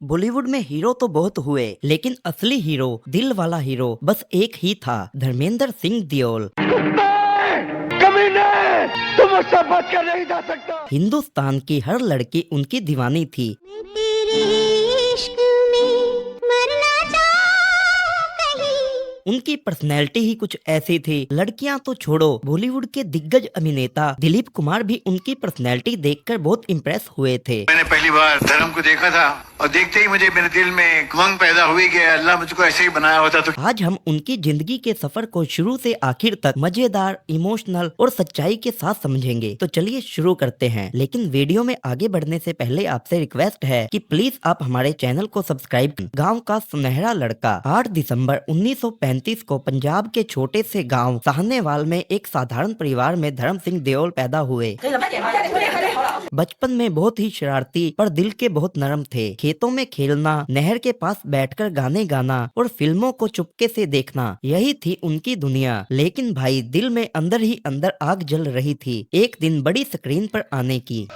बॉलीवुड में हीरो तो बहुत हुए, लेकिन असली हीरो, दिल वाला हीरो बस एक ही था, धर्मेंद्र सिंह दियोल। कमीने, तुम मुझसे बच कर नहीं जा सकता। हिंदुस्तान की हर लड़की उनकी दीवानी थी। मैं तेरे इश्क में मरना चाहूं कहीं। उनकी पर्सनैलिटी ही कुछ ऐसी थी, लड़कियां तो छोड़ो, बॉलीवुड के दिग्गज अभिनेता दिलीप कुमार भी उनकी पर्सनैलिटी देखकर बहुत इम्प्रेस हुए थे। मैंने पहली बार धर्म को देखा था और देखते ही मुझे मेरे दिल में एक उमंग पैदा हुई कि अल्लाह मुझको ऐसे ही बनाया होता तो। आज हम उनकी जिंदगी के सफर को शुरू से आखिर तक मजेदार, इमोशनल और सच्चाई के साथ समझेंगे। तो चलिए शुरू करते हैं, लेकिन वीडियो में आगे बढ़ने से पहले आपसे रिक्वेस्ट है कि प्लीज आप हमारे चैनल को सब्सक्राइब करें। गाँव का सुनहरा लड़का। 8 दिसंबर 1935 को पंजाब के छोटे से गाँव साहनेवाल में एक साधारण परिवार में धर्म सिंह देओल पैदा हुए। बचपन में बहुत ही शरारती पर दिल के बहुत नरम थे। खेतों में खेलना, नहर के पास बैठकर गाने गाना और फिल्मों को चुपके से देखना, यही थी उनकी दुनिया। लेकिन भाई, दिल में अंदर ही अंदर आग जल रही थी एक दिन बड़ी स्क्रीन पर आने की।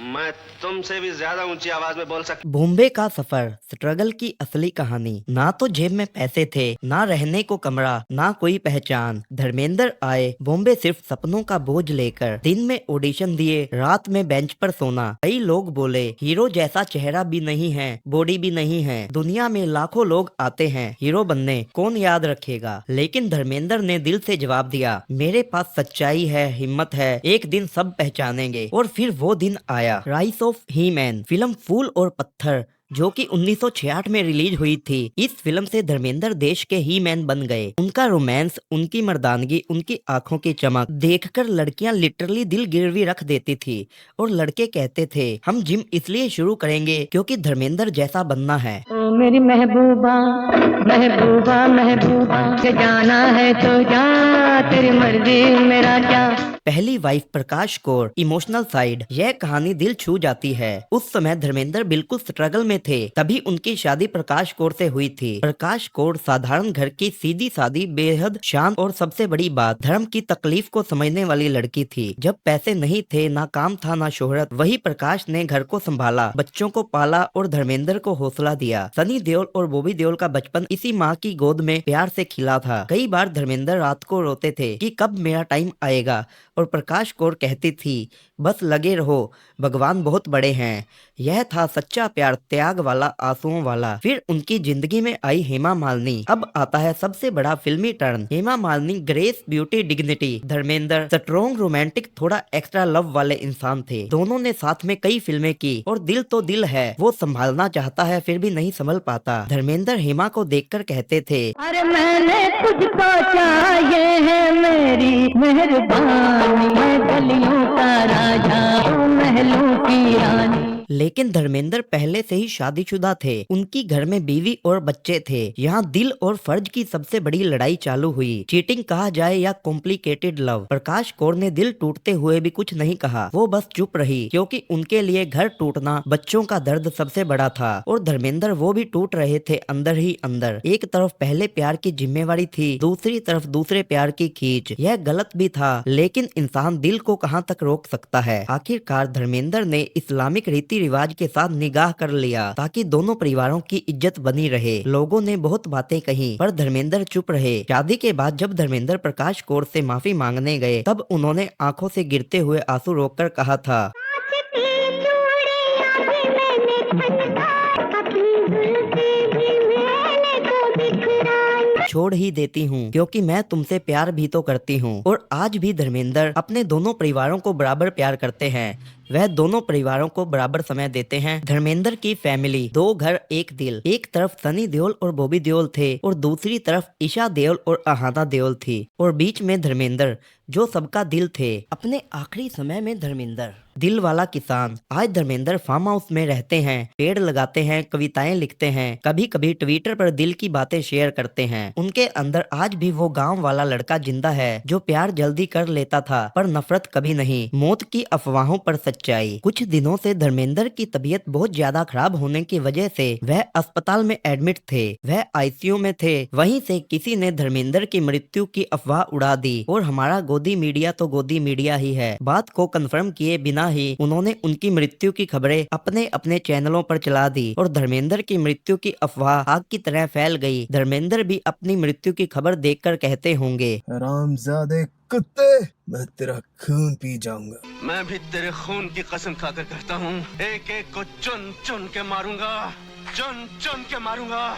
मैं तुमसे भी ज्यादा ऊंची आवाज में बोल सकता। बॉम्बे का सफर, स्ट्रगल की असली कहानी। ना तो जेब में पैसे थे, ना रहने को कमरा, ना कोई पहचान। धर्मेंद्र आए बॉम्बे सिर्फ सपनों का बोझ लेकर। दिन में ऑडिशन दिए, रात में बेंच पर सोना। कई लोग बोले हीरो जैसा चेहरा भी नहीं है, बॉडी भी नहीं है। दुनिया में लाखों लोग आते हैं हीरो बनने, कौन याद रखेगा। लेकिन धर्मेंद्र ने दिल से जवाब दिया, मेरे पास सच्चाई है, हिम्मत है, एक दिन सब पहचानेंगे। और फिर वो दिन आया। Rise of He-Man film Phool aur Patthar, जो कि 1966 में रिलीज हुई थी। इस फिल्म से धर्मेंद्र देश के ही मैन बन गए। उनका रोमांस, उनकी मर्दानगी, उनकी आंखों की चमक देखकर लड़कियां लिटरली दिल गिरवी रख देती थी। और लड़के कहते थे, हम जिम इसलिए शुरू करेंगे क्योंकि धर्मेंद्र जैसा बनना है। ओ मेरी महबूबा महबूबा महबूबा, के जाना है तो जा, तेरी मर्जी मेरा क्या। पहली वाइफ प्रकाश कौर, इमोशनल साइड। यह कहानी दिल छू जाती है। उस समय धर्मेंद्र बिल्कुल स्ट्रगल में थे, तभी उनकी शादी प्रकाश कौर से हुई थी। प्रकाश कौर साधारण घर की सीधी सादी, बेहद शांत और सबसे बड़ी बात, धर्म की तकलीफ को समझने वाली लड़की थी। जब पैसे नहीं थे, ना काम था, ना शोहरत, वही प्रकाश ने घर को संभाला, बच्चों को पाला और धर्मेंद्र को हौसला दिया। सनी देओल और बॉबी देओल का बचपन इसी माँ की गोद में प्यार से खिला था। कई बार धर्मेंद्र रात को रोते थे कि कब मेरा टाइम आएगा, और प्रकाश कौर कहती थी, बस लगे रहो, भगवान बहुत बड़े हैं। यह था सच्चा प्यार, त्याग वाला, आंसुओं वाला। फिर उनकी जिंदगी में आई हेमा मालिनी। अब आता है सबसे बड़ा फिल्मी turn. Hema Malini grace, beauty, dignity. Dharmendra strong, romantic, थोड़ा एक्स्ट्रा लव वाले इंसान थे। दोनों ने साथ में कई फिल्में की और दिल तो दिल है, वो संभालना चाहता है फिर भी नहीं संभल पाता। धर्मेंद्र हेमा को देखकर कहते थे, अरे मैंने तुझको चाहिए है मेरी मेहरबानी, मैं गलियों का राजा हूँ, महलों की रानी। लेकिन धर्मेंद्र पहले से ही शादीशुदा थे। उनकी घर में बीवी और बच्चे थे। यहाँ दिल और फर्ज की सबसे बड़ी लड़ाई चालू हुई। चीटिंग कहा जाए या कॉम्प्लिकेटेड लव। प्रकाश कौर ने दिल टूटते हुए भी कुछ नहीं कहा, वो बस चुप रही, क्योंकि उनके लिए घर टूटना, बच्चों का दर्द सबसे बड़ा था। और धर्मेंद्र वो भी टूट रहे थे अंदर ही अंदर। एक तरफ पहले प्यार की जिम्मेवारी थी, दूसरी तरफ दूसरे प्यार की खींच। यह गलत भी था, लेकिन इंसान दिल को कहाँ तक रोक सकता है। आखिरकार धर्मेंद्र ने इस्लामिक रीति रिवाज के साथ निकाह कर लिया, ताकि दोनों परिवारों की इज्जत बनी रहे। लोगों ने बहुत बातें कही, पर धर्मेंद्र चुप रहे। शादी के बाद जब धर्मेंद्र प्रकाश कौर से माफी मांगने गए, तब उन्होंने आंखों से गिरते हुए आंसू रोककर कहा था, छोड़ ही देती हूँ, क्योंकि मैं तुमसे प्यार भी तो करती हूँ। और आज भी धर्मेंद्र अपने दोनों परिवारों को बराबर प्यार करते हैं। वह दोनों परिवारों को बराबर समय देते हैं। धर्मेंद्र की फैमिली, दो घर एक दिल। एक तरफ सनी देओल और बॉबी देओल थे, और दूसरी तरफ ईशा देओल और अहाना देओल थी, और बीच में धर्मेंद्र, जो सबका दिल थे। अपने आखिरी समय में धर्मेंद्र दिल वाला किसान। आज धर्मेंद्र फार्म हाउस में रहते हैं, पेड़ लगाते हैं, कविताएं लिखते हैं, कभी कभी ट्विटर पर दिल की बातें शेयर करते हैं। उनके अंदर आज भी वो गांव वाला लड़का जिंदा है, जो प्यार जल्दी कर लेता था पर नफरत कभी नहीं। मौत की अफवाहों पर सच्चाई। कुछ दिनों से धर्मेंद्र की तबीयत बहुत ज्यादा खराब होने की वजह से वह अस्पताल में एडमिट थे। वह आईसीयू में थे। वहीं से किसी ने धर्मेंद्र की मृत्यु की अफवाह उड़ा दी और हमारा गोदी मीडिया तो गोदी मीडिया ही है। बात को कंफर्म किए बिना ही उन्होंने उनकी मृत्यु की खबरें अपने अपने चैनलों पर चला दी और धर्मेंद्र की मृत्यु की अफवाह आग की तरह फैल गई। धर्मेंद्र भी अपनी मृत्यु की खबर देखकर कहते होंगे, हरामजादे कुत्ते, मैं तेरा खून पी जाऊंगा। मैं भी तेरे खून की कसम खाकर कहता हूँ, एक एक को चुन चुन के मारूंगा, चुन चुन के मारूंगा।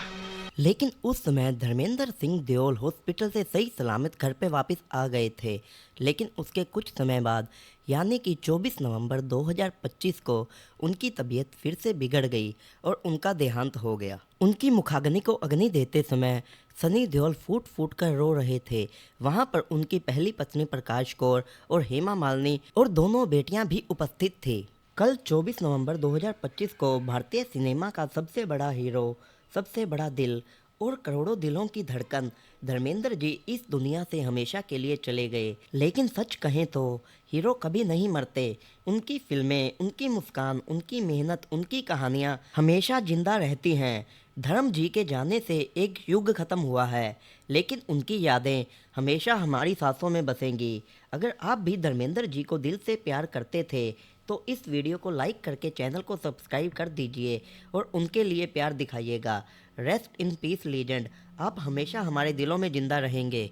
लेकिन उस समय धर्मेंद्र सिंह देओल हॉस्पिटल से सही सलामत घर पे वापस आ गए थे। लेकिन उसके कुछ समय बाद यानी कि 24 नवंबर 2025 को उनकी तबीयत फिर से बिगड़ गई और उनका देहांत हो गया। उनकी मुखाग्नि को अग्नि देते समय सनी देओल फूट फूट कर रो रहे थे। वहां पर उनकी पहली पत्नी प्रकाश कौर और हेमा मालिनी और दोनों बेटियां भी उपस्थित थी। कल 24 नवंबर 2025 को भारतीय सिनेमा का सबसे बड़ा हीरो, सबसे बड़ा दिल और करोड़ों दिलों की धड़कन धर्मेंद्र जी इस दुनिया से हमेशा के लिए चले गए। लेकिन सच कहें तो हीरो कभी नहीं मरते। उनकी फिल्में, उनकी मुस्कान, उनकी मेहनत, उनकी कहानियां हमेशा जिंदा रहती हैं। धर्म जी के जाने से एक युग खत्म हुआ है, लेकिन उनकी यादें हमेशा हमारी सांसों में बसेंगी। अगर आप भी धर्मेंद्र जी को दिल से प्यार करते थे तो इस वीडियो को लाइक करके चैनल को सब्सक्राइब कर दीजिए और उनके लिए प्यार दिखाइएगा। रेस्ट इन पीस लीजेंड, आप हमेशा हमारे दिलों में जिंदा रहेंगे।